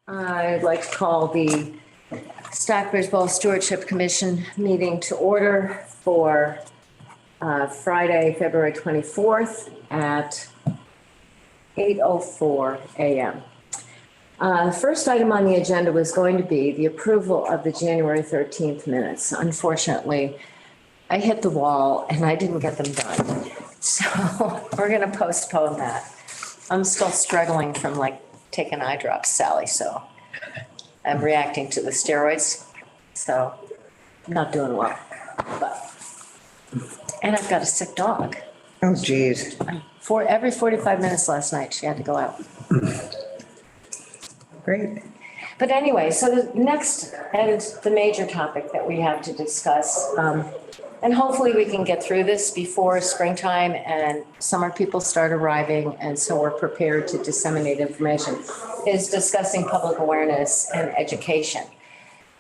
I'd like to call the Stockbridge Bowl Stewardship Commission meeting to order for Friday, February 24th at 8:04 a.m. The first item on the agenda was going to be the approval of the January 13th minutes. Unfortunately, I hit the wall and I didn't get them done. So we're going to postpone that. I'm still struggling from taking eye drops, Sally, so I'm reacting to the steroids. So I'm not doing well. And I've got a sick dog. Oh, geez. Every 45 minutes last night, she had to go out. Great. But anyway, so the next and the major topic that we have to discuss, and hopefully we can get through this before springtime and summer people start arriving, and so we're prepared to disseminate information, is discussing public awareness and education.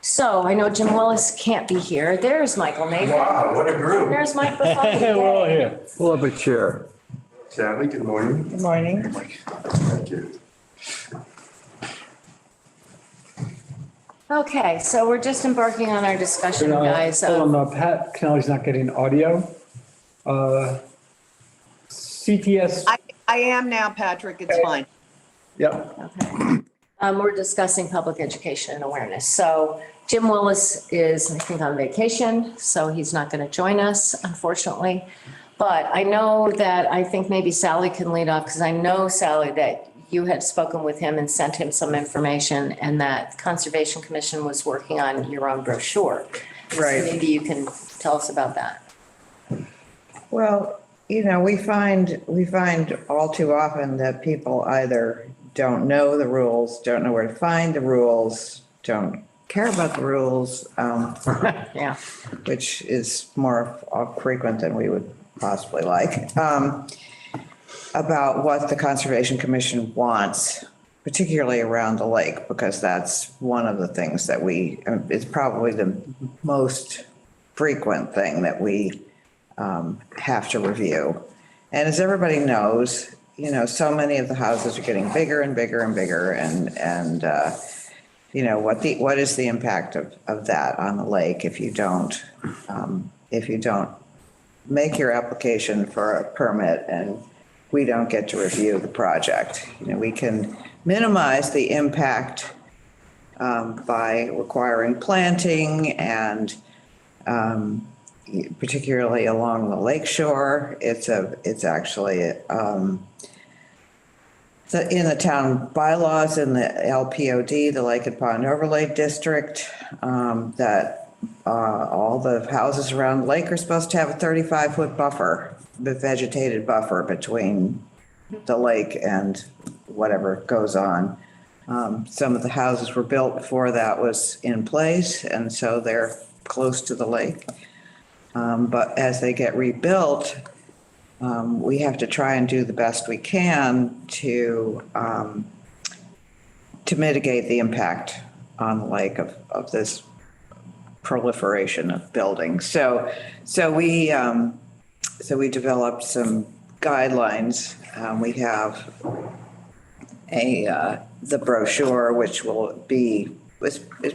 So I know Jim Willis can't be here. There's Michael Nathan. Wow, what a group. There's Mike Buffalo. We're all here. Pull up a chair. Sally, good morning. Good morning. Thank you. Okay, so we're just embarking on our discussion, guys. Hold on, Pat Kennelly's not getting audio. CTS, I am now, Patrick, it's fine. yep. Okay. We're discussing public education and awareness. So Jim Willis is, I think, on vacation, so he's not going to join us, unfortunately. But I know that I think maybe Sally can lead off, because I know, Sally, that you had spoken with him and sent him some information, and that Conservation Commission was working on your own brochure. Right. So maybe you can tell us about that. Well, we find all too often that people either don't know the rules, don't know where to find the rules, don't care about the rules, Yeah. which is more frequent than we would possibly like, about what the Conservation Commission wants, particularly around the lake, because that's one of the things that it's probably the most frequent thing that we have to review. And as everybody knows, so many of the houses are getting bigger and bigger and bigger, and what is the impact of that on the lake if you don't make your application for a permit and we don't get to review the project. We can minimize the impact by requiring planting and particularly along the lake shore. It's actually in the town bylaws, in the LPOD, the Lake and Pond Overlay District, that all the houses around the lake are supposed to have a 35-foot buffer, the vegetated buffer between the lake and whatever goes on. Some of the houses were built before that was in place, and so they're close to the lake. But as they get rebuilt, we have to try and do the best we can to mitigate the impact on the lake of this proliferation of buildings. So we developed some guidelines. We have the brochure, which is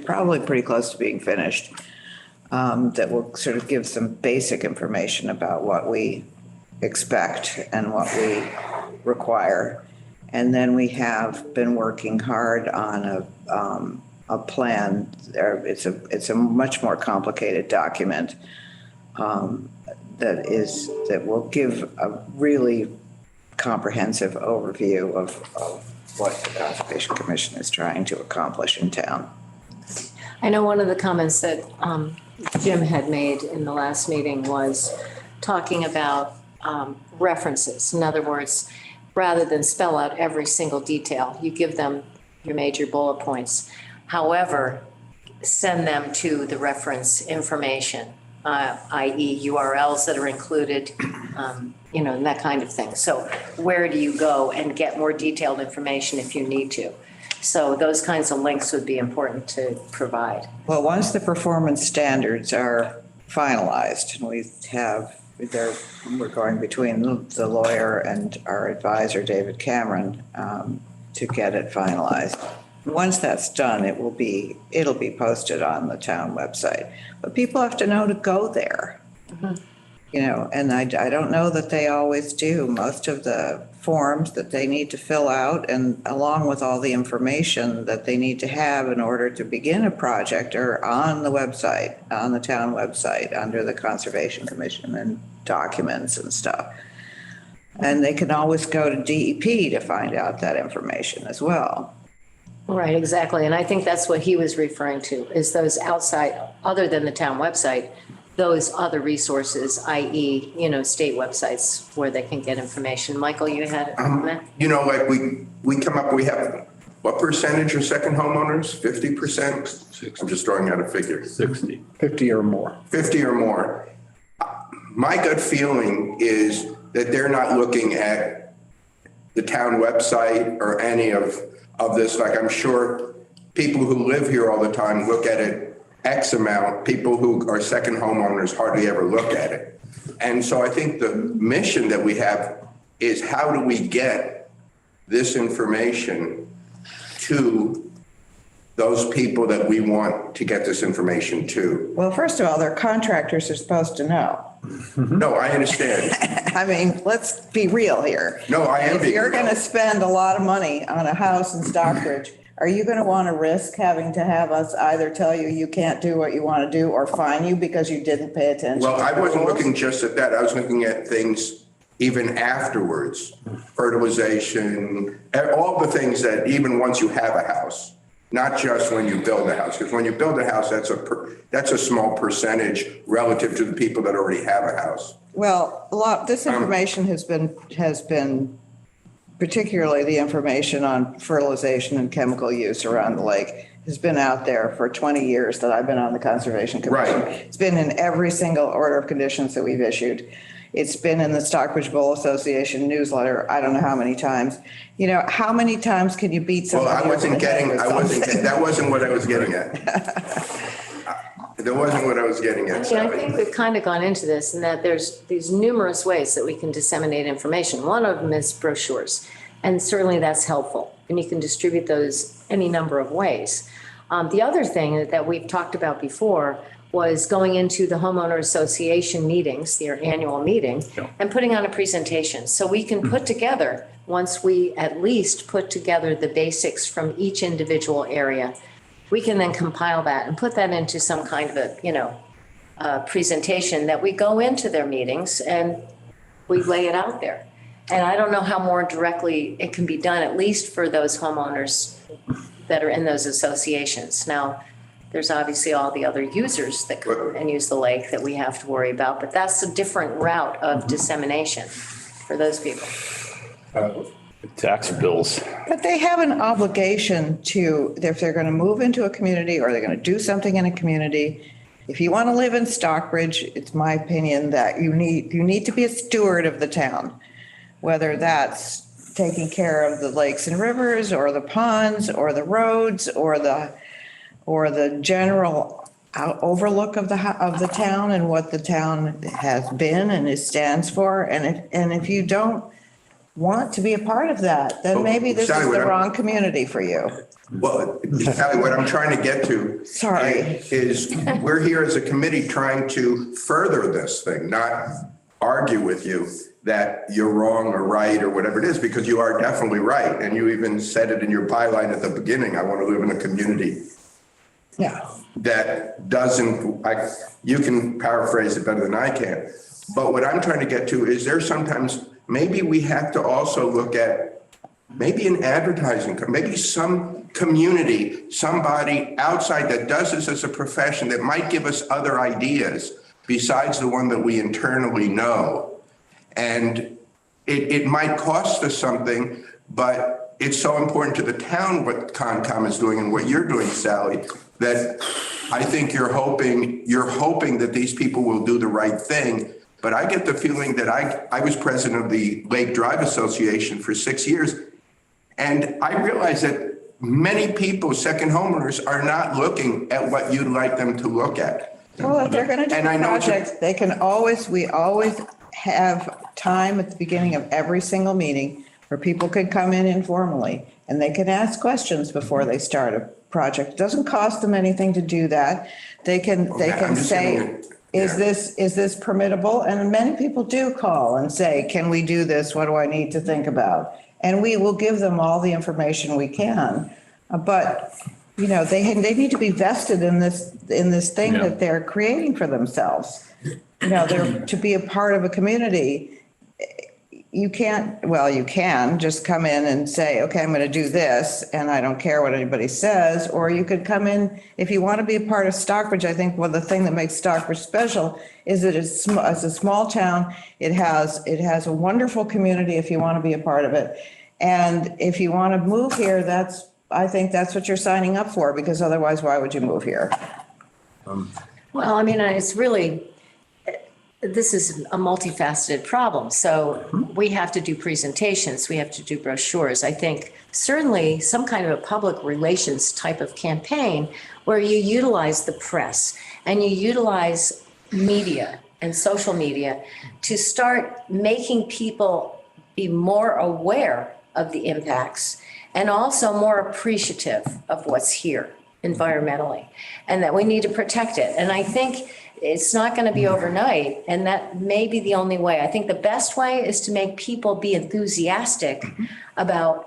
probably pretty close to being finished, that will sort of give some basic information about what we expect and what we require. And then we have been working hard on a plan. It's a much more complicated document that will give a really comprehensive overview of what the Conservation Commission is trying to accomplish in town. I know one of the comments that Jim had made in the last meeting was talking about references. In other words, rather than spell out every single detail, you give them your major bullet points. However, send them to the reference information, i.e. URLs that are included, and that kind of thing. So where do you go and get more detailed information if you need to? So those kinds of links would be important to provide. Well, once the performance standards are finalized, and we're going between the lawyer and our advisor, David Cameron, to get it finalized. once that's done, it'll be posted on the town website. But people have to know to go there. You know, and I don't know that they always do. Most of the forms that they need to fill out and along with all the information that they need to have in order to begin a project are on the website, on the town website, under the Conservation Commission and documents and stuff. And they can always go to DEP to find out that information as well. Right, exactly. And I think that's what he was referring to, is those outside, other than the town website, those other resources, i.e., you know, state websites where they can get information. Michael, you had a comment? You know, like we come up, we have, what percentage are second homeowners? 50%? I'm just throwing out a figure. 60. 50 or more. 50 or more. My gut feeling is that they're not looking at the town website or any of this. Like, I'm sure people who live here all the time look at it X amount. People who are second homeowners hardly ever look at it. And so I think the mission that we have is, how do we get this information to those people that we want to get this information to? Well, first of all, their contractors are supposed to know. No, I understand. I mean, let's be real here. No, I am If being you're real. going to spend a lot of money on a house in Stockbridge, are you going to want to risk having to have us either tell you you can't do what you want to do or fine you because you didn't pay attention? Well, to I the wasn't rules? looking just at that. I was looking at things even afterwards, fertilization, all the things that even once you have a house, not just when you build a house, because when you build a house, that's a small percentage relative to the people that already have a house. Well, this information has been particularly the information on fertilization and chemical use around the lake has been out there for 20 years that I've been on the Conservation Commission. Right. It's been in every single order of conditions that we've issued. It's been in the Stockbridge Bowl Association newsletter, I don't know how many times. You know, how many times can you beat Well, somebody over the head with something? that wasn't what I was getting at. That wasn't what I was getting at, I Sally. think we've kind of gone into this and that there's these numerous ways that we can disseminate information. One of them is brochures, and certainly that's helpful. And you can distribute those any number of ways. The other thing that we've talked about before was going into the homeowner association meetings, their annual meeting, and putting on a presentation. So we can put together, once we at least put together the basics from each individual area, we can then compile that and put that into some kind of a, presentation that we go into their meetings and we lay it out there. And I don't know how more directly it can be done, at least for those homeowners that are in those associations. Now, there's obviously all the other users that come and use the lake that we have to worry about, but that's a different route of dissemination for those people. Tax bills. But they have an obligation to, if they're going to move into a community or they're going to do something in a community, if you want to live in Stockbridge, it's my opinion that you need to be a steward of the town, whether that's taking care of the lakes and rivers or the ponds or the roads or the general overlook of the town and what the town has been and it stands for. And if you don't want to be a part of that, then maybe this is Sally, the wrong community for you. Well, Sally, what I'm trying to get to. Sorry. Is we're here as a committee trying to further this thing, not argue with you that you're wrong or right or whatever it is, because you are definitely right. And you even said it in your byline at the beginning, I want to live in a community Yeah. that doesn't, you can paraphrase it better than I can. But what I'm trying to get to is there sometimes, maybe we have to also look at maybe an advertising, maybe some community, somebody outside that does this as a profession that might give us other ideas besides the one that we internally know. And it might cost us something, but it's so important to the town what Concom is doing and what you're doing, Sally, that I think you're hoping that these people will do the right thing. But I get the feeling that I was president of the Lake Drive Association for 6 years, and I realized that many people, second homeowners, are not looking at what you'd like them to look at. Well, if they're going to do And I a know project, we always have time at the beginning of every single meeting where people can come in informally and they can ask questions before they start a project. It doesn't cost them anything to do that. They can I'm just say, giving it- is yeah. this permittable? And many people do call and say, can we do this? What do I need to think about? And we will give them all the information we can. But, you know, they need to be vested in this thing Yeah. that they're creating for themselves. You know, they're to be a part of a community. You can just come in and say, okay, I'm going to do this, and I don't care what anybody says. Or you could come in, if you want to be a part of Stockbridge, I think the thing that makes Stockbridge special is that it's a small town. It has a wonderful community if you want to be a part of it. And if you want to move here, I think that's what you're signing up for, because otherwise, why would you move here? Well, I mean, it's really, this is a multifaceted problem. So we have to do presentations, we have to do brochures. I think certainly some kind of a public relations type of campaign where you utilize the press and you utilize media and social media to start making people be more aware of the impacts and also more appreciative of what's here environmentally, and that we need to protect it. And I think it's not going to be overnight, and that may be the only way. I think the best way is to make people be enthusiastic about,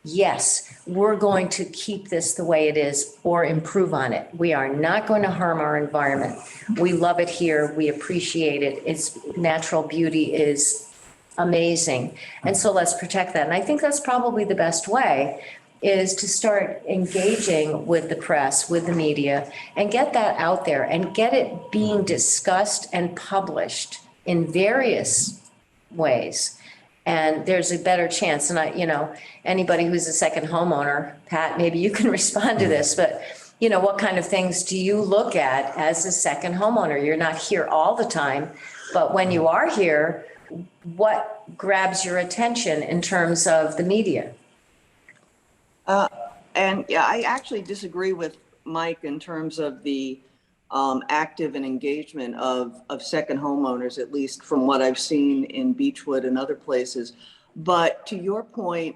yes, we're going to keep this the way it is or improve on it. We are not going to harm our environment. We love it here. We appreciate it. Its natural beauty is amazing. And so let's protect that. And I think that's probably the best way, is to start engaging with the press, with the media, and get that out there and get it being discussed and published in various ways. And there's a better chance. And anybody who's a second homeowner, Pat, maybe you can respond to this, but what kind of things do you look at as a second homeowner? You're not here all the time, but when you are here, what grabs your attention in terms of the media? And yeah, I actually disagree with Mike in terms of the active and engagement of second homeowners, at least from what I've seen in Beechwood and other places. But to your point,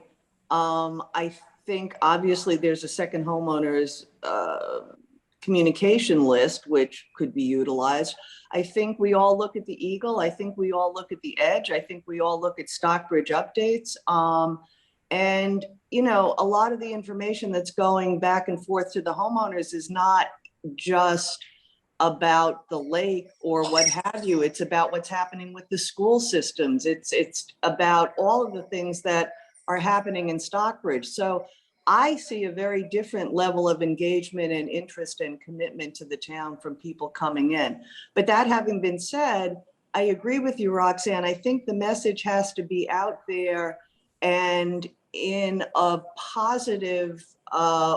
I think obviously there's a second homeowners communication list, which could be utilized. I think we all look at the Eagle. I think we all look at the Edge. I think we all look at Stockbridge updates. And, a lot of the information that's going back and forth to the homeowners is not just about the lake or what have you. It's about what's happening with the school systems. It's about all of the things that are happening in Stockbridge. So I see a very different level of engagement and interest and commitment to the town from people coming in. But that having been said, I agree with you, Roxanne. I think the message has to be out there and in a positive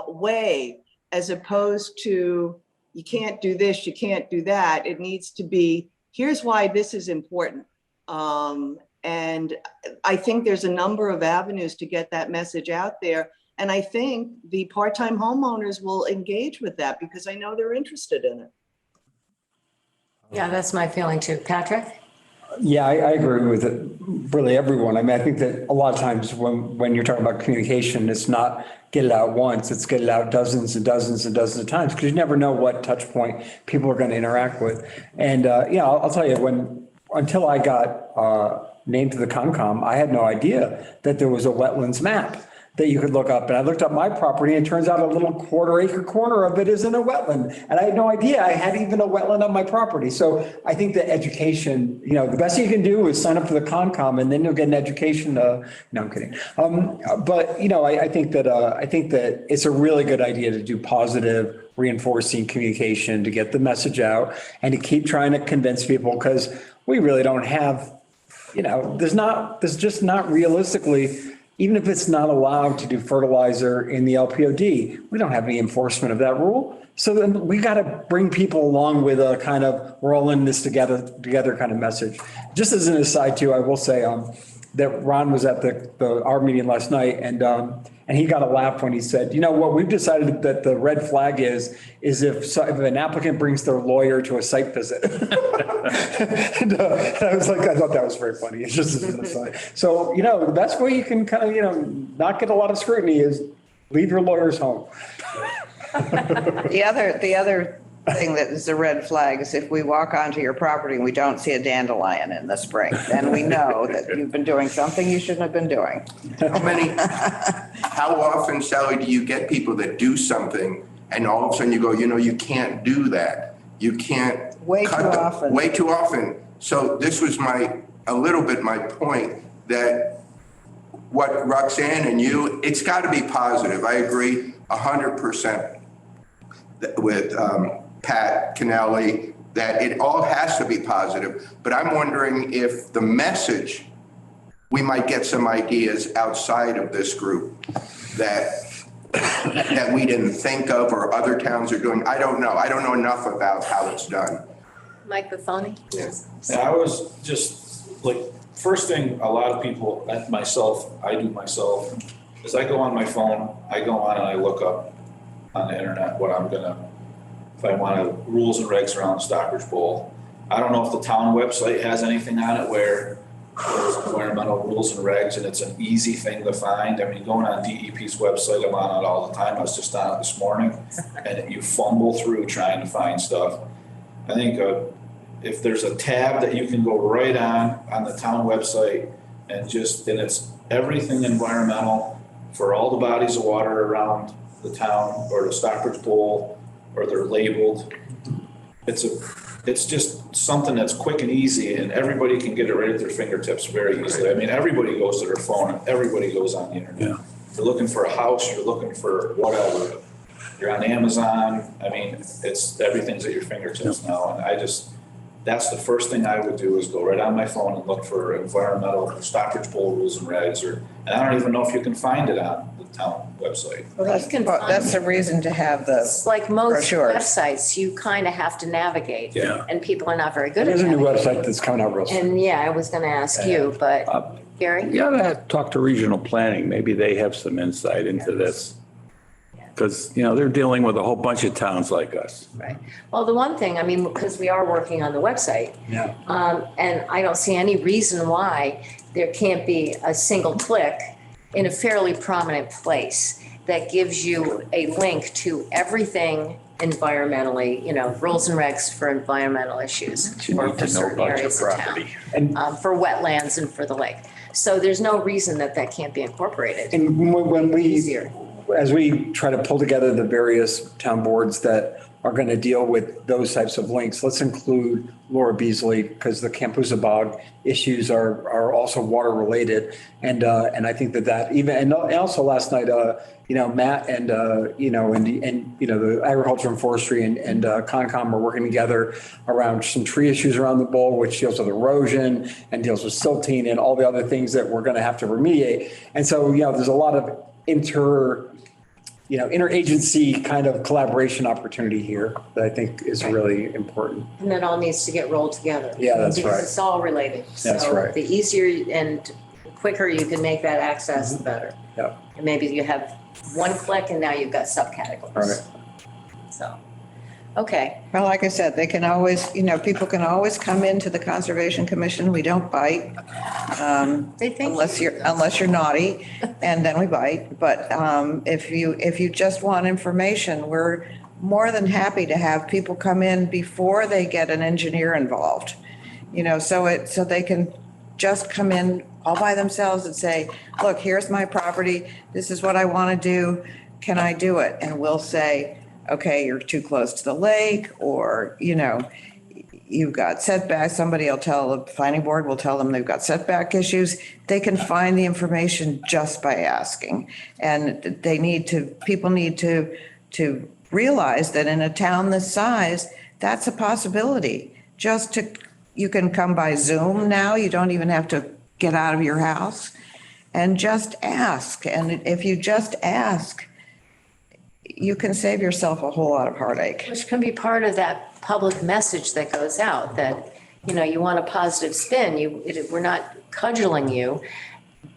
way, as opposed to, you can't do this, you can't do that. It needs to be, here's why this is important. And I think there's a number of avenues to get that message out there. And I think the part-time homeowners will engage with that because I know they're interested in it. Yeah, that's my feeling too. Patrick? Yeah, I agree with it. Really, everyone. I mean, I think that a lot of times when you're talking about communication, it's not get it out once, it's get it out dozens and dozens and dozens of times, because you never know what touch point people are going to interact with. And I'll tell you, until I got named to the Concom, I had no idea that there was a wetlands map that you could look up. And I looked up my property, and it turns out a little quarter-acre corner of it is in a wetland. And I had no idea I had even a wetland on my property. So I think that education, the best thing you can do is sign up for the Concom, and then you'll get an education. No, I'm kidding. But I think that it's a really good idea to do positive reinforcing communication, to get the message out and to keep trying to convince people, because we really don't have, there's just not realistically, even if it's not allowed to do fertilizer in the LPOD, we don't have any enforcement of that rule. So then we got to bring people along with a kind of, we're all in this together kind of message. Just as an aside too, I will say, that Ron was at our meeting last night, and he got a laugh when he said, you know, what we've decided that the red flag is if an applicant brings their lawyer to a site visit. And I was like, I thought that was very funny. It's just an aside. So, you know, the best way you can kind of, you know, not get a lot of scrutiny is leave your lawyers home. The other thing that is a red flag is if we walk onto your property and we don't see a dandelion in the spring, then we know that you've been doing something you shouldn't have been doing. How often, Sally, do you get people that do something and all of a sudden you go, you know, you can't do that. You can't. Way too often. Way too often. So this was a little bit my point, that what Roxanne and you, it's got to be positive. I agree 100% with Pat Kennelly that it all has to be positive. But I'm wondering if the message, we might get some ideas outside of this group that we didn't think of or other towns are doing. I don't know. I don't know enough about how it's done. Mike Buffoni? Yes. Yeah, I was just like, first thing, a lot of people, I do myself, is I go on my phone, I go on and I look up on the internet what I'm gonna, if I want to, rules and regs around Stockbridge Bowl. I don't know if the town website has anything on it where there's environmental rules and regs and it's an easy thing to find. I mean, going on DEP's website, I'm on it all the time. I was just on it this morning, and you fumble through trying to find stuff. I think if there's a tab that you can go right on the town website and it's everything environmental for all the bodies of water around the town or the Stockbridge Bowl, or they're labeled. It's just something that's quick and easy, and everybody can get it right at their fingertips very easily. I mean, everybody goes to their phone and everybody goes on the internet. Yeah. You're looking for a house, you're looking for whatever. You're on Amazon. I mean, everything's at your fingertips now. And that's the first thing I would do is go right on my phone and look for environmental Stockbridge Bowl rules and regs, and I don't even know if you can find it on the town website. Well, that's the reason to have It's the, like most brochures. websites, you kind of have to navigate. Yeah. And people are not very good at There's a new navigating. website that's coming out real soon. And yeah, I was going to ask you, but Gary? You ought to talk to regional planning. Maybe they have some insight into this. Because, you know, they're dealing with a whole bunch of towns like us. Right. Well, the one thing, I mean, because we are working on the website. Yeah. And I don't see any reason why there can't be a single click in a fairly prominent place that gives you a link to everything environmentally, you know, rules and regs for environmental issues. You or need for to know certain about your areas of town, property. And for wetlands and for the lake. So there's no reason that can't be incorporated. when we, Easier. as we try to pull together the various town boards that are going to deal with those types of links, let's include Laura Beasley, because the Campusa Bog issues are also water related. And I think that even, and also last night, you know, Matt and you know, and you know, the agriculture and forestry and Concom are working together around some tree issues around the bowl, which deals with erosion and deals with silting and all the other things that we're going to have to remediate. And so, you know, there's a lot of interagency kind of collaboration opportunity here that I think is really important. And that all needs to get rolled together. Yeah, that's Because right. it's all related. That's So right. the easier and quicker you can make that access, the better. Yeah. And maybe you have one click and now you've got subcategories. Right. So, okay. well, like I said, they can always, you know, people can always come into the Conservation Commission. We don't bite. They think. Unless you're naughty, and then we bite. But if you just want information, we're more than happy to have people come in before they get an engineer involved. You know, so they can just come in all by themselves and say, look, here's my property. This is what I want to do. Can I do it? And we'll say, okay, you're too close to the lake, or, you know, you've got setbacks. Somebody will tell the planning board, will tell them they've got setback issues. They can find the information just by asking. And people need to realize that in a town this size, that's a possibility. You can come by Zoom now. You don't even have to get out of your house, and just ask. And if you just ask, you can save yourself a whole lot of heartache. Which can be part of that public message that goes out, that, you know, you want a positive spin. We're not cudgeling you,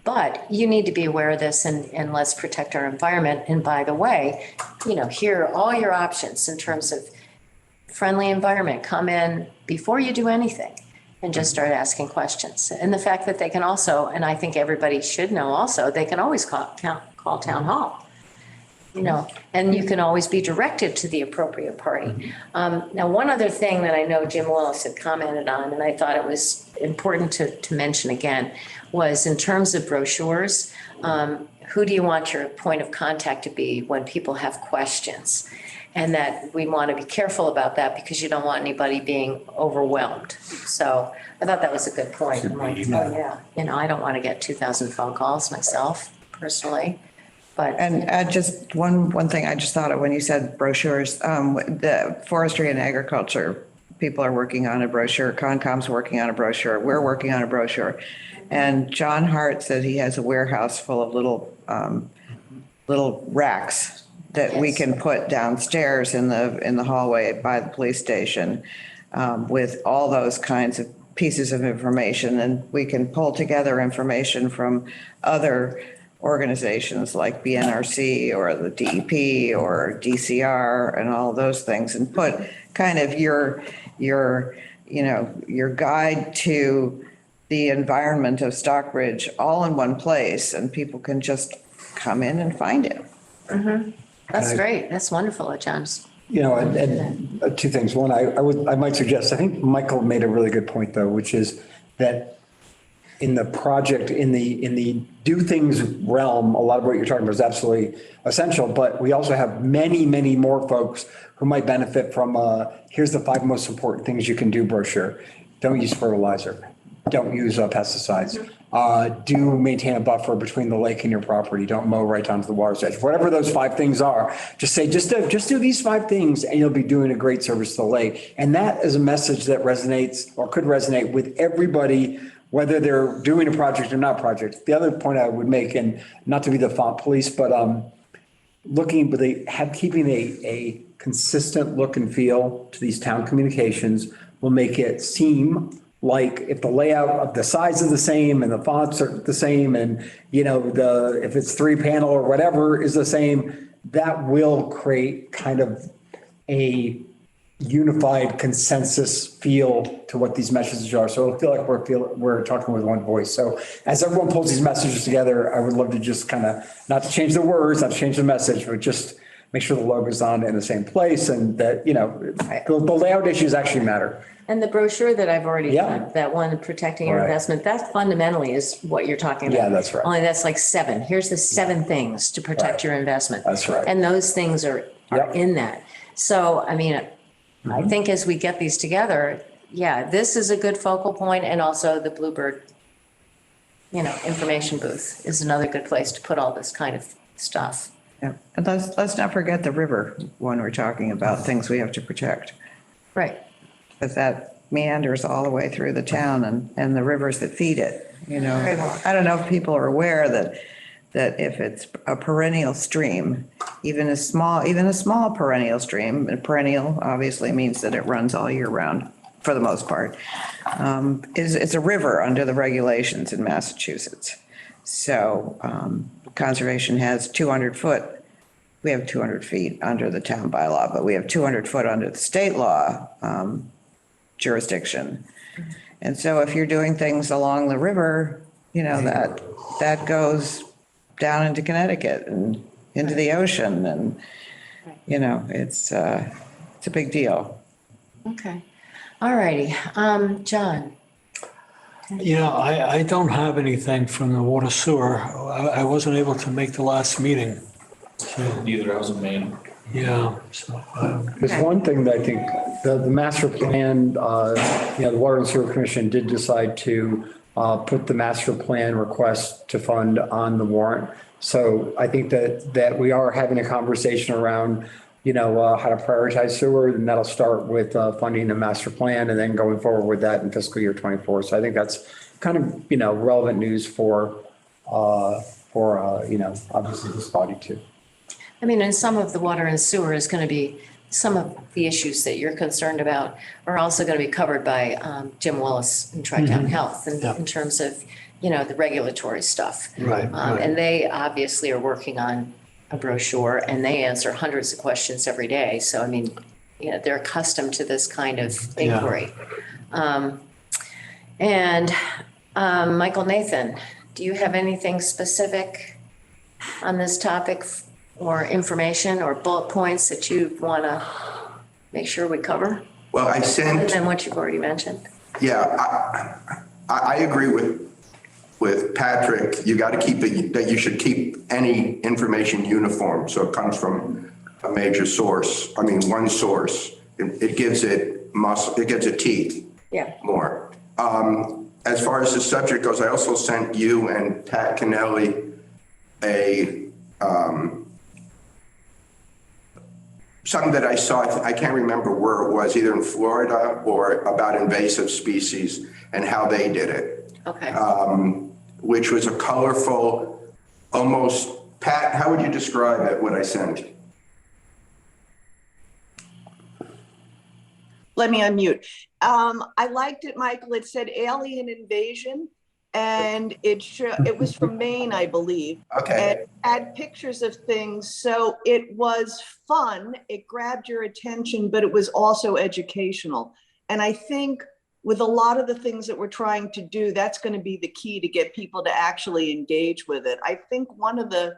but you need to be aware of this and let's protect our environment. And by the way, here are all your options in terms of friendly environment. Come in before you do anything and just start asking questions. And the fact that they can also, and I think everybody should know also, they can always call town hall. And you can always be directed to the appropriate party. Now, one other thing that I know Jim Willis had commented on, and I thought it was important to mention again, was in terms of brochures, who do you want your point of contact to be when people have questions? And that we want to be careful about that because you don't want anybody being overwhelmed. So I thought that was a good point. I'm like, oh yeah, I don't want to get 2,000 phone calls myself personally. But And just one thing I just thought of when you said brochures, the forestry and agriculture people are working on a brochure, Concom's working on a brochure, we're working on a brochure. And John Hart said he has a warehouse full of little racks that we can put downstairs in the hallway by the police station, with all those kinds of pieces of information. And we can pull together information from other organizations like BNRC or the DEP or DCR and all those things, and put kind of your guide to the environment of Stockbridge all in one place, and people can just come in and find it. mm-hmm. That's great. That's wonderful, John's. And two things. One, I might suggest, I think Michael made a really good point though, which is that in the project, in the do things realm, a lot of what you're talking about is absolutely essential, but we also have many, many more folks who might benefit from here's the 5 most important things you can do brochure. Don't use fertilizer. Don't use pesticides. Do maintain a buffer between the lake and your property. Don't mow right down to the water's edge. Whatever those 5 things are, just say, just do these 5 things and you'll be doing a great service to the lake. And that is a message that resonates or could resonate with everybody, whether they're doing a project or not project. The other point I would make, and not to be the font police, but keeping a consistent look and feel to these town communications will make it seem like if the layout of the size is the same and the fonts are the same and, if it's 3-panel or whatever is the same, that will create kind of a unified consensus feel to what these messages are. So it'll feel like we're talking with one voice. So as everyone pulls these messages together, I would love to just kind of, not to change the words, not to change the message, but just make sure the logo's on in the same place and that, the layout issues actually matter. And the brochure that I've already done, that one, protecting your investment, that fundamentally is what you're talking about. Yeah, that's right. Only that's like 7. Here's the 7 things to protect your investment. That's right. And those things are in that. So, I think as we get these together, this is a good focal point, and also the Bluebird, information booth is another good place to put all this kind of stuff. Yeah. And let's not forget the river when we're talking about things we have to protect. Right. Because that meanders all the way through the town and the rivers that feed it, I don't know if people are aware that if it's a perennial stream, even a small perennial stream, and perennial obviously means that it runs all year round for the most part, it's a river under the regulations in Massachusetts. So conservation has 200 foot. We have 200 feet under the town bylaw, but we have 200 foot under the state law jurisdiction. And so if you're doing things along the river, that goes down into Connecticut and into the ocean, and it's a big deal. Okay. All righty. John. Yeah, I don't have anything from the water sewer. I wasn't able to make the last meeting. So, Neither, I was in Maine. yeah, so, There's one thing that I think the master plan, the Water and Sewer Commission did decide to put the master plan request to fund on the warrant. So I think that we are having a conversation around, how to prioritize sewer, and that'll start with funding the master plan and then going forward with that in fiscal year 24. So I think that's kind of, relevant news for obviously this body too. And some of the water and sewer is going to be some of the issues that you're concerned about are also going to be covered by Jim Willis in Tri-Town Health Yeah. in terms of, the regulatory stuff. Right, right. And they obviously are working on a brochure and they answer hundreds of questions every day. So, I mean, they're accustomed to this kind of inquiry. Michael Nathan, do you have anything specific on this topic or information or bullet points that you want to make sure we cover? Well, I Other sent, than what you've already mentioned? yeah, I agree with Patrick. You got to keep it, that you should keep any information uniform. So it comes from a major source. I mean, one source. It gives it muscle, it gives it teeth. Yeah. More. As far as the subject goes, I also sent you and Pat Kennelly something that I saw, I can't remember where it was, either in Florida or about invasive species and how they did it. Okay. Which was a colorful, almost, Pat, how would you describe it, what I sent? Let me unmute. I liked it, Michael. It said alien invasion, and it was from Maine, I believe. Okay. And had pictures of things. So it was fun. It grabbed your attention, but it was also educational. And I think with a lot of the things that we're trying to do, that's going to be the key to get people to actually engage with it. I think one of the,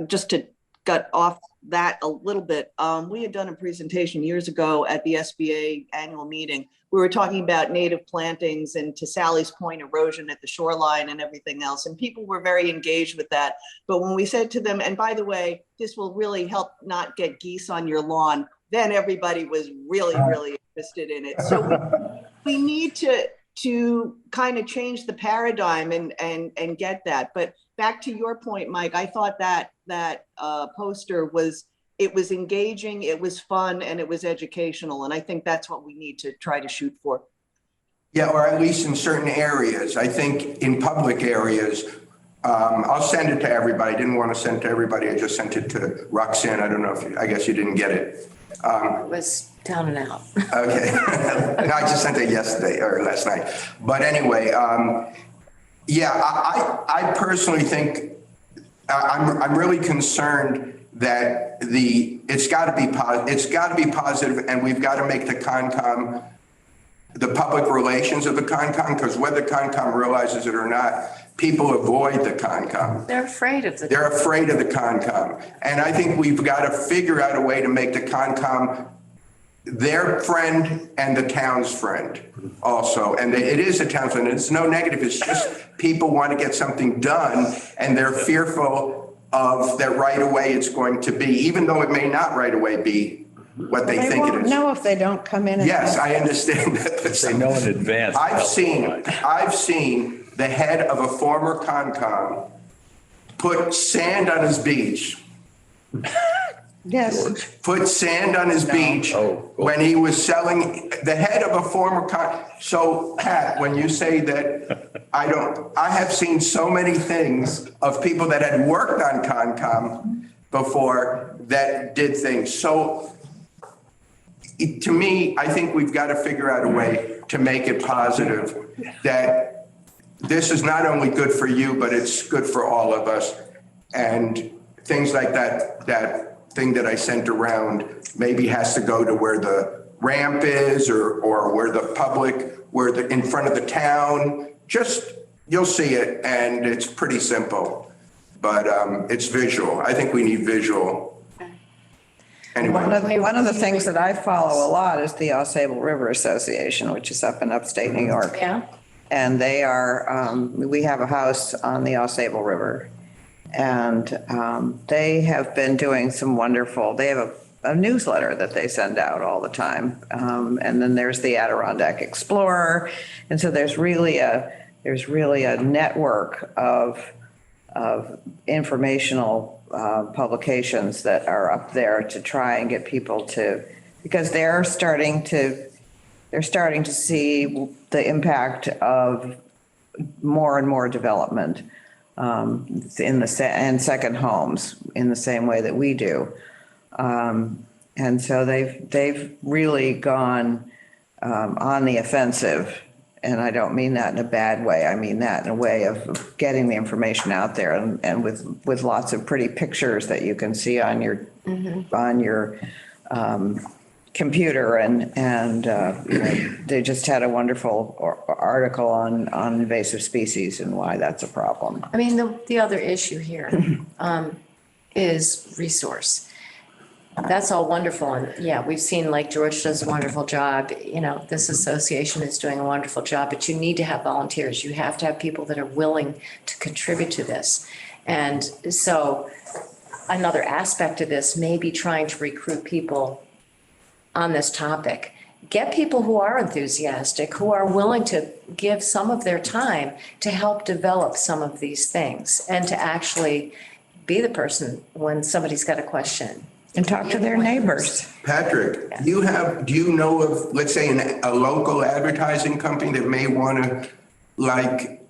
just to gut off that a little bit, we had done a presentation years ago at the SBA annual meeting. We were talking about native plantings and, to Sally's point, erosion at the shoreline and everything else. And people were very engaged with that. But when we said to them, and by the way, this will really help not get geese on your lawn, then everybody was really, really interested in it. So we need to kind of change the paradigm and get that. But back to your point, Mike, I thought that poster was engaging, it was fun, and it was educational. And I think that's what we need to try to shoot for. Yeah, or at least in certain areas. I think in public areas, I'll send it to everybody. I didn't want to send it to everybody. I just sent it to Roxanne. I don't know if, I guess you didn't get it. It was down and out. Okay. No, I just sent it yesterday or last night. But anyway, yeah, I personally think I'm really concerned that it's got to be positive, and we've got to make the Concom, the public relations of the Concom, because whether Concom realizes it or not, people avoid the Concom. They're afraid of the. They're afraid of the Concom. And I think we've got to figure out a way to make the Concom their friend and the town's friend also. And it is a town's friend. It's no negative. It's just people want to get something done and they're fearful of that right away it's going to be, even though it may not right away be what they think it won't is. know if they don't come in. Yes, I understand that. But They know in advance. I've seen the head of a former Concom put sand on his beach. Yes. Put sand on his beach when he was selling, the head of a former So Pat, when you say that, I have seen so many things of people that had worked on Concom before that did things. So to me, I think we've got to figure out a way to make it positive, that this is not only good for you, but it's good for all of us. And things like that thing that I sent around maybe has to go to where the ramp is or where the public, in front of the town. Just, you'll see it, and it's pretty simple, but it's visual. I think we need visual. Anyway. One of the things that I follow a lot is the Ausable River Association, which is up in upstate New York. Yeah. And they are, we have a house on the Ausable River. And they have been doing some wonderful, they have a newsletter that they send out all the time. And then there's the Adirondack Explorer. And so there's really a network of informational publications that are up there to try and get people to, because they're starting to see the impact of more and more development and second homes in the same way that we do. And so they've really gone on the offensive. And I don't mean that in a bad way. I mean that in a way of getting the information out there and with lots of pretty pictures that you can see on your computer and you know, they just had a wonderful article on invasive species and why that's a problem. I mean, the other issue here is resource. That's all wonderful. And yeah, we've seen like George does a wonderful job. You know, this association is doing a wonderful job, but you need to have volunteers. You have to have people that are willing to contribute to this. And so another aspect of this may be trying to recruit people on this topic. Get people who are enthusiastic, who are willing to give some of their time to help develop some of these things and to actually be the person when somebody's got a question. And talk to their neighbors. Patrick, do you know of, let's say, a local advertising company that may want to, like,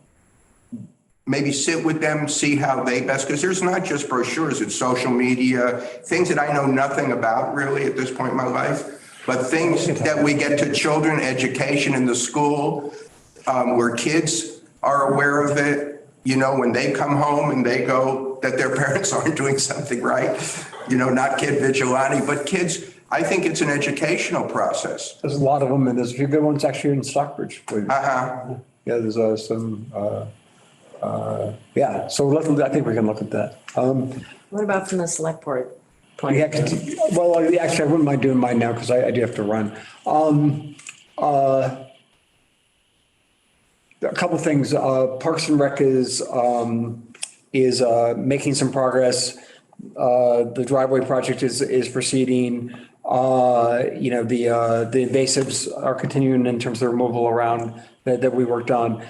maybe sit with them, see how they best, because there's not just brochures, it's social media, things that I know nothing about really at this point in my life, but things that we get to children, education in the school, where kids are aware of it, you know, when they come home and they go that their parents aren't doing something right, you know, not kid vigilante, but kids. I think it's an educational process. There's a lot of them, and there's a few good ones actually in Stockbridge. Uh-huh. Yeah, there's some, yeah, so I think we can look at that. What about from the select board point Yeah, of view? well, actually, I wouldn't mind doing mine now because I do have to run. A couple things. Parks and Rec is making some progress. The driveway project is proceeding. You know, the invasives are continuing in terms of the removal around that we worked on.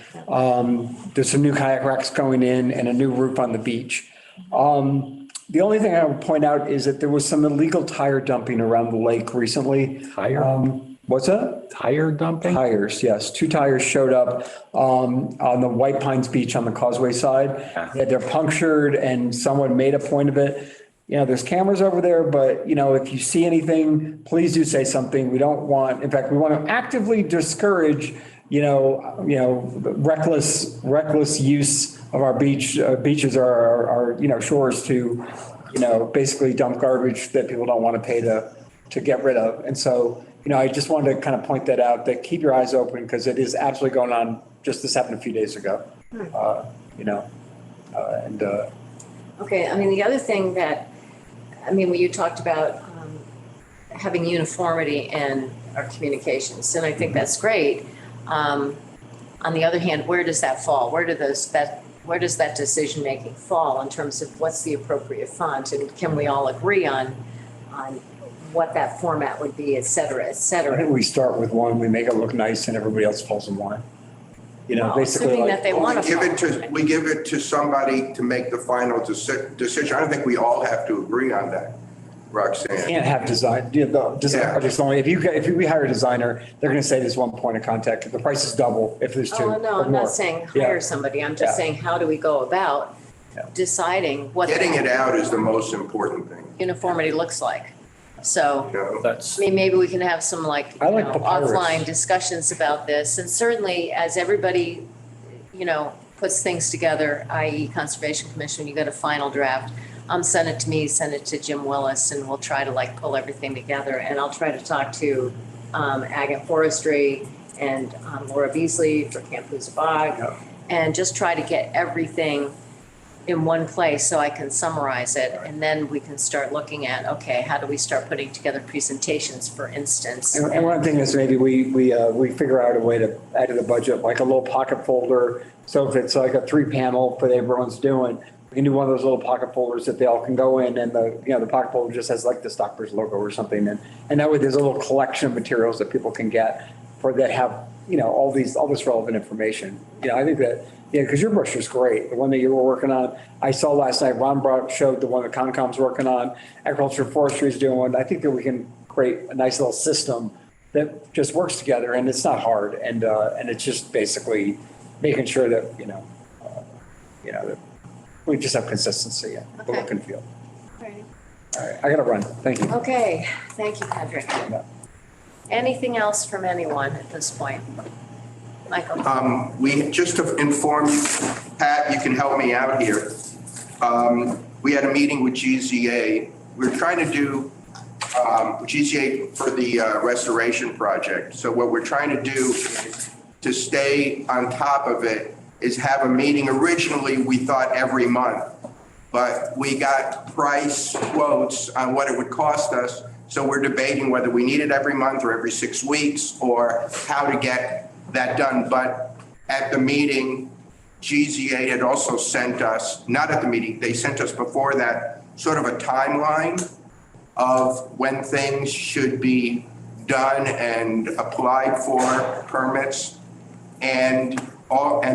There's some new kayak racks going in and a new roof on the beach. The only thing I would point out is that there was some illegal tire dumping around the lake recently. Tire? What's that? Tire dumping? Tires, yes. 2 tires showed up on the White Pines Beach on the Causeway side. Yeah, they're punctured and someone made a point of it. You know, there's cameras over there, but you know, if you see anything, please do say something. We don't want, in fact, we want to actively discourage, reckless use of our beaches or our shores to, basically dump garbage that people don't want to pay to get rid of. And so, I just wanted to kind of point that out, that keep your eyes open because it is absolutely going on. Just this happened a few days ago, Okay, I mean, the other thing when you talked about having uniformity in our communications, and I think that's great. On the other hand, where does that fall? Where does that decision-making fall in terms of what's the appropriate font? And can we all agree on what that format would be, et cetera, et I cetera? think we start with one, we make it look nice and everybody else falls in line. Well, Basically assuming like. that they want to. We give it to somebody to make the final decision. I don't think we all have to agree on that, Roxanne. Can't have design, design Yeah. projects only. If we hire a designer, they're going to say there's one point of contact. The price is double if there's 2 Oh, no, or I'm more. not saying Yeah. hire somebody. I'm just Yeah. saying, how do we go about Yeah. deciding what Getting it the out is the most important thing, uniformity looks like? So, you know? That's, I mean, maybe we can have some I like papyrus. offline discussions about this. And certainly as everybody, puts things together, i.e. Conservation Commission, you got a final draft. Send it to me, send it to Jim Willis, and we'll try to pull everything together. And I'll try to talk to Ag and Forestry and Laura Beasley for Camp Bog, and just try to get everything in one place so I can summarize it. And then we can start looking at, okay, how do we start putting together presentations, for instance? And one thing is maybe we figure out a way to add to the budget, like a little pocket folder. So if it's like a 3-panel for everyone's doing, we can do one of those little pocket folders that they all can go in, and the pocket folder just has like the Stockbridge logo or something. And that way there's a little collection of materials that people can get that have, all this relevant information. I think that, because your brochure is great. The one that you were working on, I saw last night, Ron showed the one that Concom's working on, Agriculture and Forestry is doing one. I think that we can create a nice little system that just works together, and it's not hard. And it's just basically making sure that, that we just have consistency in the look and feel. All right, I gotta run. Thank you. Okay, thank you, Patrick. Anything else from anyone at this point? Michael? We, just to inform you, Pat, you can help me out here. We had a meeting with GZA. We're trying to do GZA for the restoration project. So what we're trying to do to stay on top of it is have a meeting. Originally, we thought every month, but we got price quotes on what it would cost us. So we're debating whether we need it every month or every 6 weeks or how to get that done. But at the meeting, GZA had also sent us, not at the meeting, they sent us before that, sort of a timeline of when things should be done and applied for permits. And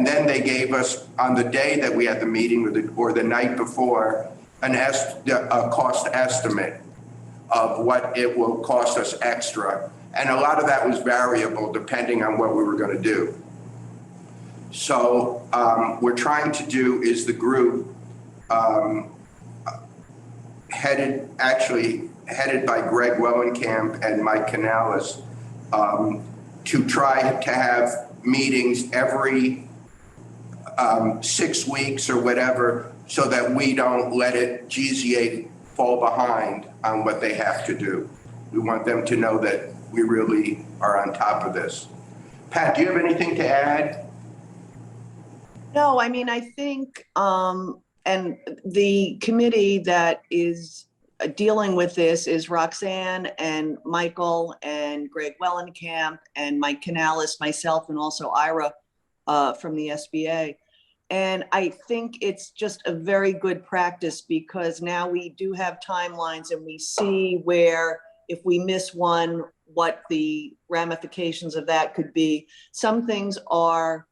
then they gave us, on the day that we had the meeting or the night before, a cost estimate of what it will cost us extra. And a lot of that was variable depending on what we were going to do. So we're trying to do is the group headed by Greg Wellenkamp and Mike Canales to try to have meetings every 6 weeks or whatever, so that we don't let GZA fall behind on what they have to do. We want them to know that we really are on top of this. Pat, do you have anything to add? No, I mean, I think, and the committee that is dealing with this is Roxanne and Michael and Greg Wellenkamp and Mike Canales, myself, and also Ira from the SBA. And I think it's just a very good practice because now we do have timelines and we see where if we miss one, what the ramifications of that could be. Some things are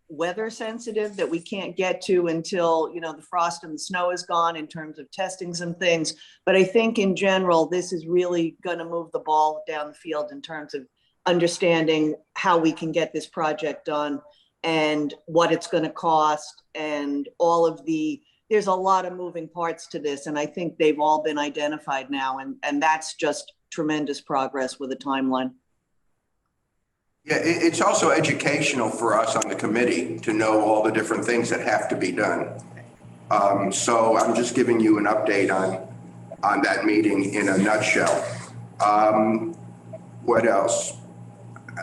weather sensitive that we can't get to until, you know, the frost and the snow is gone in terms of testing some things. But I think in general, this is really going to move the ball down the field in terms of understanding how we can get this project done and what it's going to cost and all of there's a lot of moving parts to this. And I think they've all been identified now. And that's just tremendous progress with a timeline. Yeah, it's also educational for us on the committee to know all the different things that have to be done. So I'm just giving you an update on that meeting in a nutshell. What else?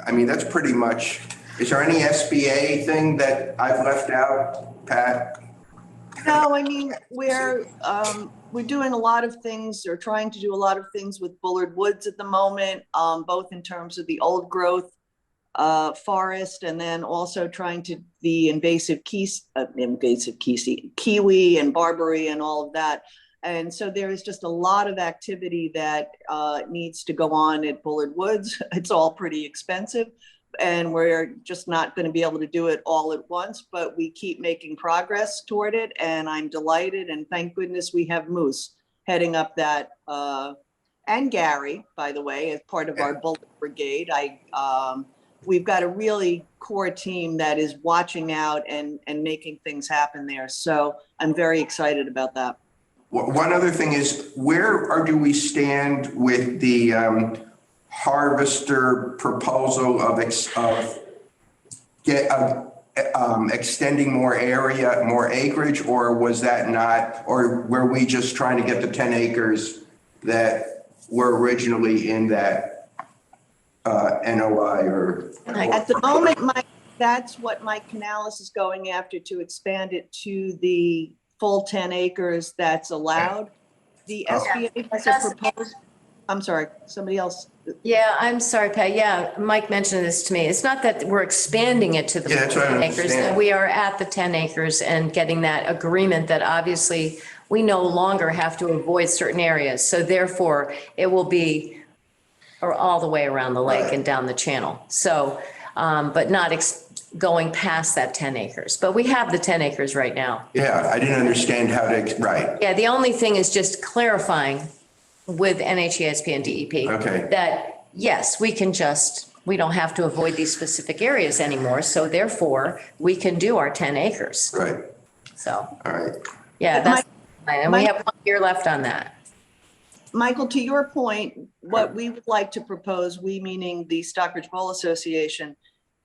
I mean, that's pretty much, is there any SBA thing that I've left out, Pat? No, I mean, we're doing a lot of things or trying to do a lot of things with Bullard Woods at the moment, both in terms of the old growth forest and then also trying to the invasive kiwi and barberry and all of that. And so there is just a lot of activity that needs to go on at Bullard Woods. It's all pretty expensive and we're just not going to be able to do it all at once, but we keep making progress toward it. And I'm delighted. And thank goodness we have Moose heading up that and Gary, by the way, as part of our Bullet Brigade. We've got a really core team that is watching out and making things happen there. So I'm very excited about that. One other thing is, do we stand with the harvester proposal of extending more area, more acreage, or was that not, or were we just trying to get the 10 acres that were originally in that NOI or? At the moment, that's what Mike Canales is going after, to expand it to the full 10 acres that's allowed. The SBA has a proposed, I'm sorry, somebody else. Yeah, I'm sorry, Pat. Yeah, Mike mentioned this to me. It's not that we're expanding it to the 10 acres. That we are at the 10 acres and getting that agreement that obviously we no longer have to avoid certain areas. So therefore, it will be all the way around the lake and down the channel. So, but not going past that 10 acres. But we have the 10 acres right now. Yeah, I didn't understand how to, right. Yeah, the only thing is just clarifying with NHESP and DEP. Okay. That, yes, we don't have to avoid these specific areas anymore. So therefore, we can do our 10 acres. Right. So. All right. Yeah, that's, and we have 1 year left on that. Michael, to your point, what we would like to propose, we meaning the Stockbridge Bowl Association,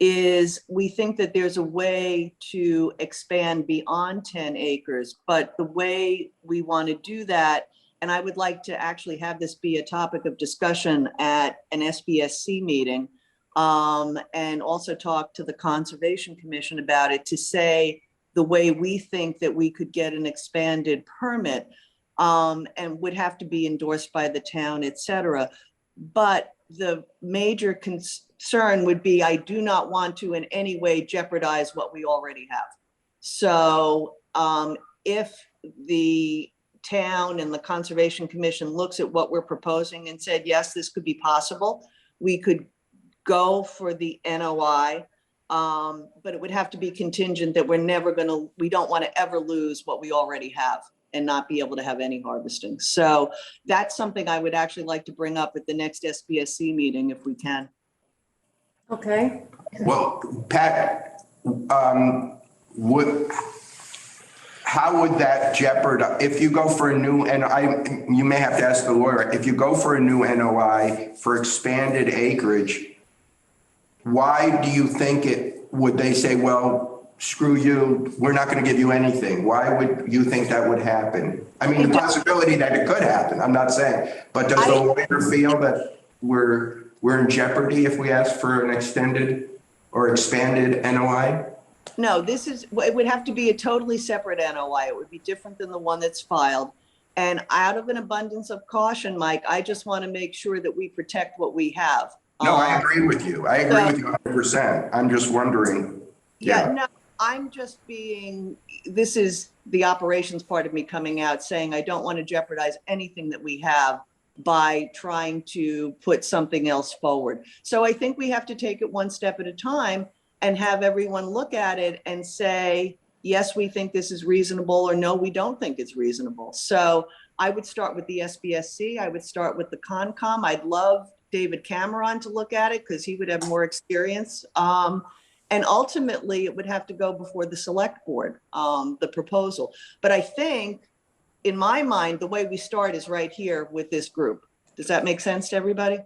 is we think that there's a way to expand beyond 10 acres, but the way we want to do that, and I would like to actually have this be a topic of discussion at an SBSC meeting, and also talk to the Conservation Commission about it, to say the way we think that we could get an expanded permit, and would have to be endorsed by the town, et cetera. But the major concern would be, I do not want to in any way jeopardize what we already have. So if the town and the Conservation Commission looks at what we're proposing and said, yes, this could be possible, we could go for the NOI, but it would have to be contingent that we don't want to ever lose what we already have and not be able to have any harvesting. So that's something I would actually like to bring up at the next SBSC meeting if we can. Okay. Well, Pat, how would that jeopardize, if you go for a new, and you may have to ask the lawyer, if you go for a new NOI for expanded acreage, why do you think would they say, well, screw you, we're not going to give you anything? Why would you think that would happen? I mean, the possibility that it could happen, I'm not saying, but does the lawyer feel that we're in jeopardy if we ask for an extended or expanded NOI? No, it would have to be a totally separate NOI. It would be different than the one that's filed. And out of an abundance of caution, Mike, I just want to make sure that we protect what we have. No, I agree with you. I agree with you 100%. I'm just wondering. Yeah, no, I'm just this is the operations part of me coming out saying I don't want to jeopardize anything that we have by trying to put something else forward. So I think we have to take it one step at a time and have everyone look at it and say, yes, we think this is reasonable, or no, we don't think it's reasonable. So I would start with the SBSC. I would start with the Concom. I'd love David Cameron to look at it because he would have more experience. And ultimately, it would have to go before the select board, the proposal. But I think, in my mind, the way we start is right here with this group. Does that make sense to everybody?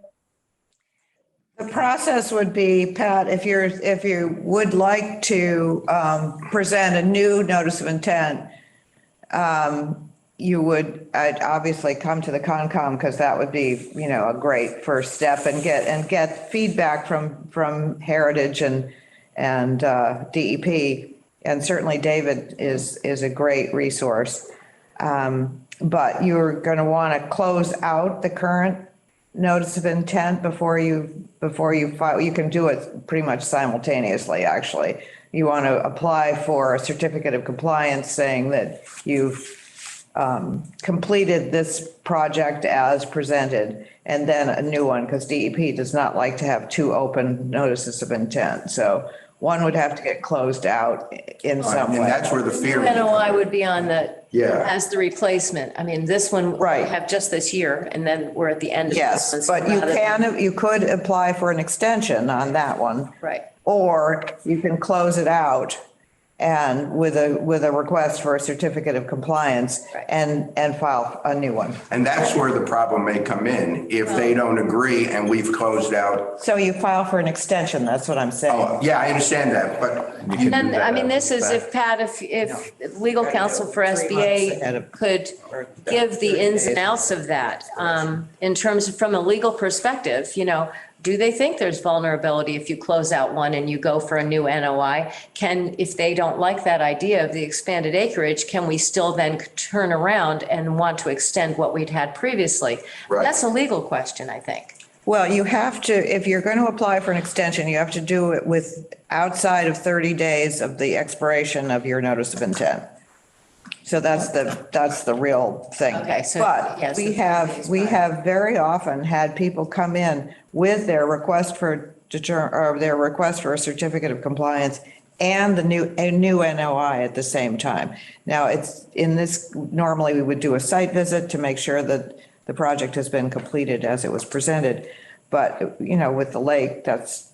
The process would be, Pat, if you would like to present a new notice of intent, you would obviously come to the Concom, because that would be, a great first step, and get feedback from Heritage and DEP. And certainly David is a great resource. But you're going to want to close out the current notice of intent before you file. You can do it pretty much simultaneously, actually. You want to apply for a certificate of compliance saying that you've completed this project as presented, and then a new one, because DEP does not like to have two open notices of intent. So one would have to get closed out in some way. And that's where the fear. NOI would be on Yeah. as the replacement. I mean, this one. Right. We have just this year, and then we're at the end of. Yes, this but you could apply for an extension on that one. Right. Or you can close it out and with a request for a certificate of compliance, Right. and file a new one. And that's where the problem may come in, if they don't agree and we've closed out. So you file for an extension, that's what I'm saying. Oh, yeah, I understand that, but And then, I mean, this is if Pat, if legal counsel for 3 months ahead SBA of- could give the ins and outs of that, in terms of, from a legal perspective, do they think there's vulnerability if you close out one and you go for a new NOI? If they don't like that idea of the expanded acreage, can we still then turn around and want to extend what we'd had previously? Right. That's a legal question, I think. Well, you have to, if you're going to apply for an extension, you have to do it with outside of 30 days of the expiration of your notice of intent. So that's the real thing. Okay, so, But yes, we the 30 have days very often had people come in with their request for a certificate of compliance and a new NOI at the same time. Now, normally we would do a site visit to make sure that the project has been completed as it was presented. But, with the lake, that's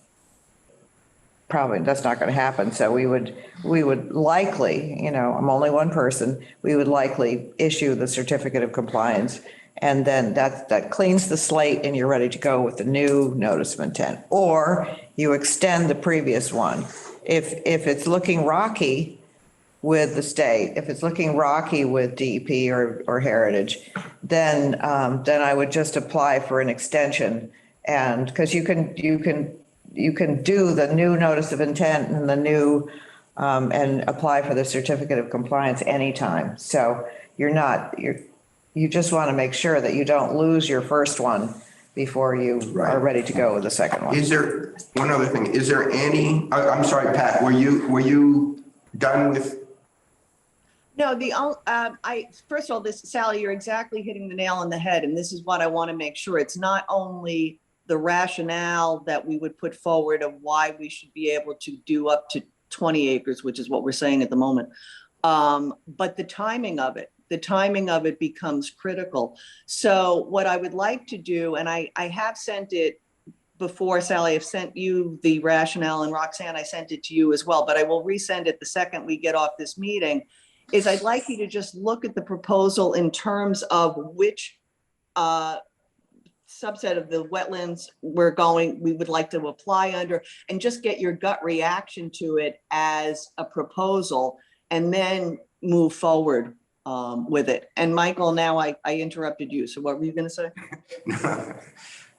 not going to happen. So we would likely, I'm only one person, we would likely issue the certificate of compliance And then that cleans the slate and you're ready to go with the new notice of intent. Or you extend the previous one. If it's looking rocky with the state, if it's looking rocky with DEP or Heritage, then I would just apply for an extension. And because you can do the new notice of intent and the new, and apply for the certificate of compliance anytime. So you just want to make sure that you don't lose your first one before you are ready to go with the second one. Is there, one other thing, is there any, I'm sorry, Pat, were you done with? No, first of all, Sally, you're exactly hitting the nail on the head. And this is what I want to make sure. It's not only the rationale that we would put forward of why we should be able to do up to 20 acres, which is what we're saying at the moment. But the timing of it becomes critical. So what I would like to do, and I have sent it before, Sally, I've sent you the rationale, and Roxanne, I sent it to you as well, but I will resend it the second we get off this meeting, is I'd like you to just look at the proposal in terms of which subset of the wetlands we would like to apply under, and just get your gut reaction to it as a proposal, and then move forward with it. And Michael, now I interrupted you. So what were you going to say?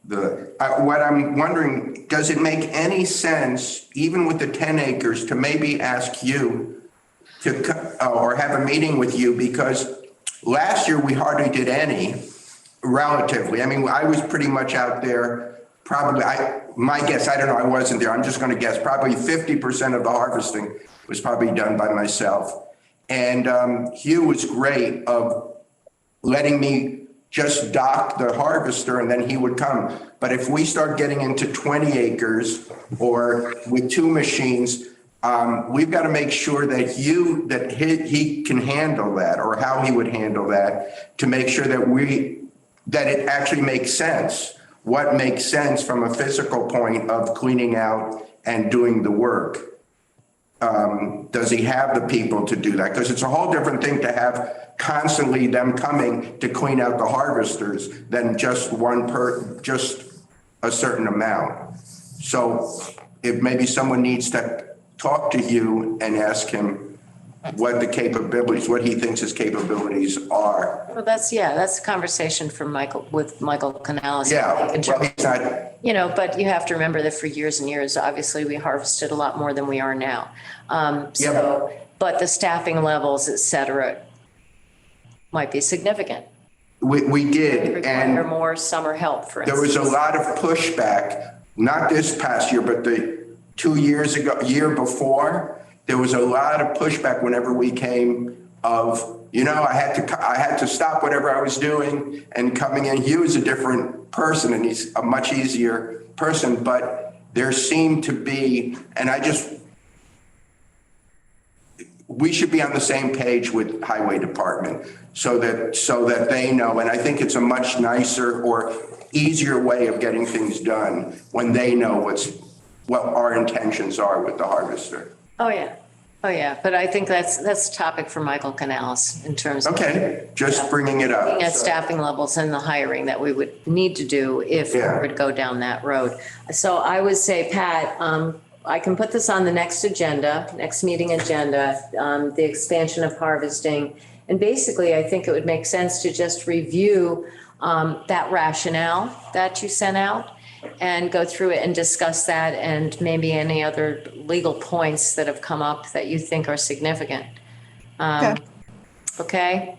What I'm wondering, does it make any sense, even with the 10 acres, to maybe ask you to, or have a meeting with you? Because last year we hardly did any, relatively. I mean, I was pretty much out there, probably, my guess, I don't know, I wasn't there. I'm just going to guess, probably 50% of the harvesting was probably done by myself. And Hugh was great of letting me just dock the harvester and then he would come. But if we start getting into 20 acres or with 2 machines, we've got to make sure that he can handle that, or how he would handle that, to make sure that it actually makes sense. What makes sense from a physical point of cleaning out and doing the work? Does he have the people to do that? Because it's a whole different thing to have constantly them coming to clean out the harvesters than just just a certain amount. So if maybe someone needs to talk to you and ask him what he thinks his capabilities are. Well, that's a conversation with Michael Canales. Yeah, well, he's not. But you have to remember that for years and years, obviously, we harvested a lot more than we are now. But the staffing levels, et cetera, might be significant. We did. Require more summer help, for instance. There was a lot of pushback, not this past year, but the 2 years ago, year before. There was a lot of pushback whenever we came of, I had to stop whatever I was doing and coming in. He was a different person and he's a much easier person, but there seemed to be, and we should be on the same page with Highway Department so that they know. And I think it's a much nicer or easier way of getting things done when they know what our intentions are with the harvester. Oh, yeah. But I think that's a topic for Michael Canales in terms of. Okay, just bringing it up. Looking at staffing levels and the hiring that we would need to do if we were to go down that road. So I would say, Pat, I can put this on the next meeting agenda, the expansion of harvesting. And basically, I think it would make sense to just review that rationale that you sent out and go through it and discuss that, and maybe any other legal points that have come up that you think are significant. Okay.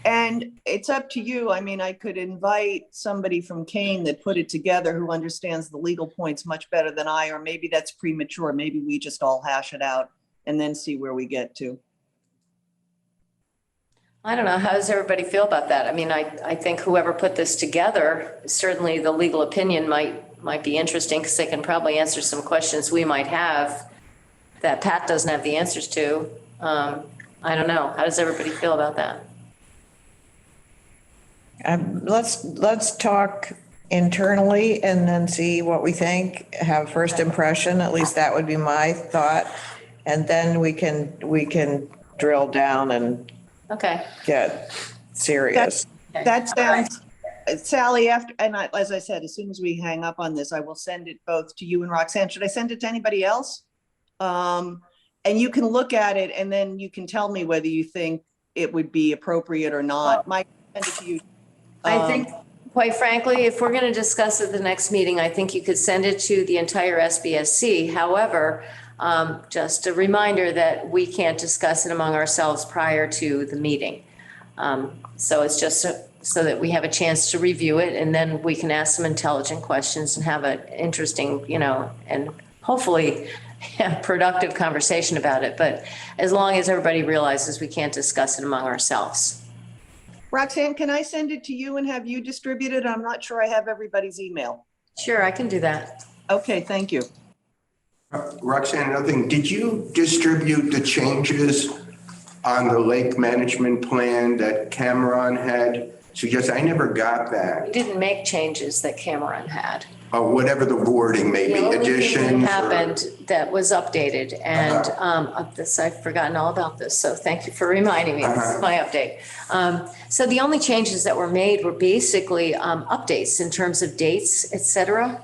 And it's up to you. I mean, I could invite somebody from Kane that put it together who understands the legal points much better than I, or maybe that's premature. Maybe we just all hash it out and then see where we get to. I don't know. How does everybody feel about that? I mean, I think whoever put this together, certainly the legal opinion might be interesting, because they can probably answer some questions we might have that Pat doesn't have the answers to. I don't know. How does everybody feel about that? Let's talk internally and then see what we think, have first impression. At least that would be my thought. And then we can drill down and Okay. get serious. That Sally, after, and as I said, as soon as we hang up on this, I will send it both to you and Roxanne. Should I send it to anybody else? And you can look at it and then you can tell me whether you think it would be appropriate or not. Mike, send it to you. I think, quite frankly, if we're going to discuss it the next meeting, I think you could send it to the entire SBSC. However, just a reminder that we can't discuss it among ourselves prior to the meeting. So it's just so that we have a chance to review it, and then we can ask some intelligent questions and have an interesting, and hopefully productive conversation about it. But as long as everybody realizes we can't discuss it among ourselves. Roxanne, can I send it to you and have you distribute it? I'm not sure I have everybody's email. Sure, I can do that. Okay, thank you. Roxanne, another thing, did you distribute the changes on the lake management plan that Cameron had suggested? I never got We that. didn't make changes that Cameron had. Or whatever the wording may The be, only thing additions. that happened that was updated, and of this, I've forgotten all about this, so thank you for reminding me. This is my update. So the only changes that were made were basically updates in terms of dates, et cetera.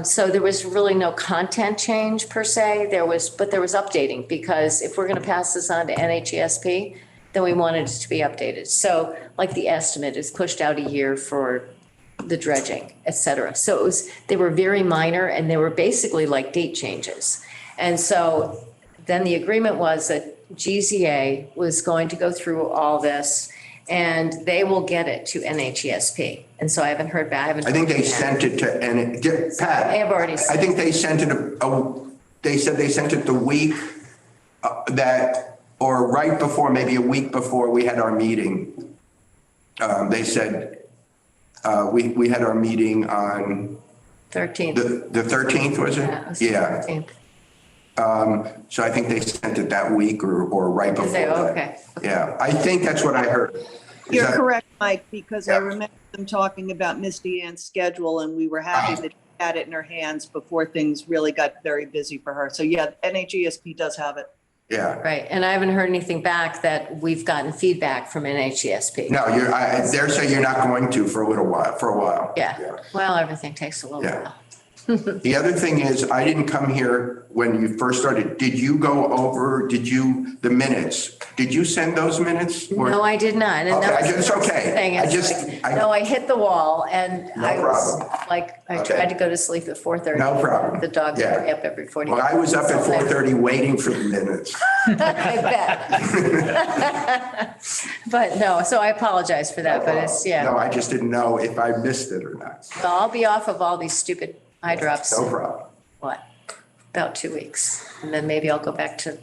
So there was really no content change per se. But there was updating, because if we're going to pass this on to NHESP, then we wanted it to be updated. So like the estimate is pushed out a year for the dredging, et cetera. So they were very minor, and they were basically like date changes. And so then the agreement was that GZA was going to go through all this, and they will get it to NHESP. And so I haven't heard back. I think they sent it to, Pat. I have already I sent think they sent it, they said they sent it the week or right before, maybe a week before we had our meeting. They said, we had our meeting on 13th. the 13th, was it? Yeah, it was Yeah. 13th. So I think they sent it that week or right before They- that. okay. Yeah, I think that's what I heard. Is You're that- correct, Mike, because I Yeah. remember them talking about Misty Ann's schedule, and we were happy that she had it in her hands before things really got very busy for her. So yeah, NHESP does have it. Yeah. Right, and I haven't heard anything back that we've gotten feedback from NHESP. No, they're saying you're not going to for a while. Yeah, well, everything takes a little Yeah. while. The other thing is, I didn't come here when you first started. Did you go over, the minutes? Did you send those minutes? Or- No, I did not. And that Okay, was the it's okay. first thing. I It's just- like, No, I hit the wall, and No I was problem. like, I Okay. tried to go to sleep at 4:30. No problem. The dogs Yeah. were up every 40 Well, I was up at 4:30 waiting for the minutes. I bet. But no, so I apologize for that, but it's, No, yeah. I just didn't know if I missed it or not. So I'll be off of all these stupid eye drops, No problem. what, about 2 weeks. And then maybe I'll go back to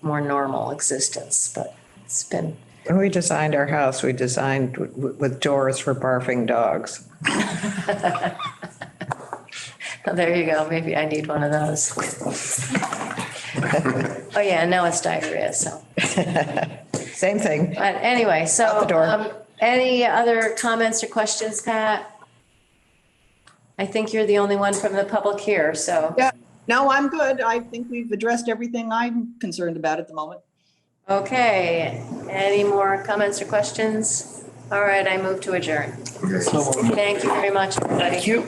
more normal existence, but it's been, When we designed our house, we designed with doors for barfing dogs. there you go, maybe I need one of those. Oh, yeah, now it's diarrhea, so. Same thing. But anyway, so. Out the door. Any other comments or questions, Pat? I think you're the only one from the public here, so. Yeah, no, I'm good. I think we've addressed everything I'm concerned about at the moment. Okay, any more comments or questions? All right, I move to adjourn. Okay. So Thank you very much, everybody. Thank you.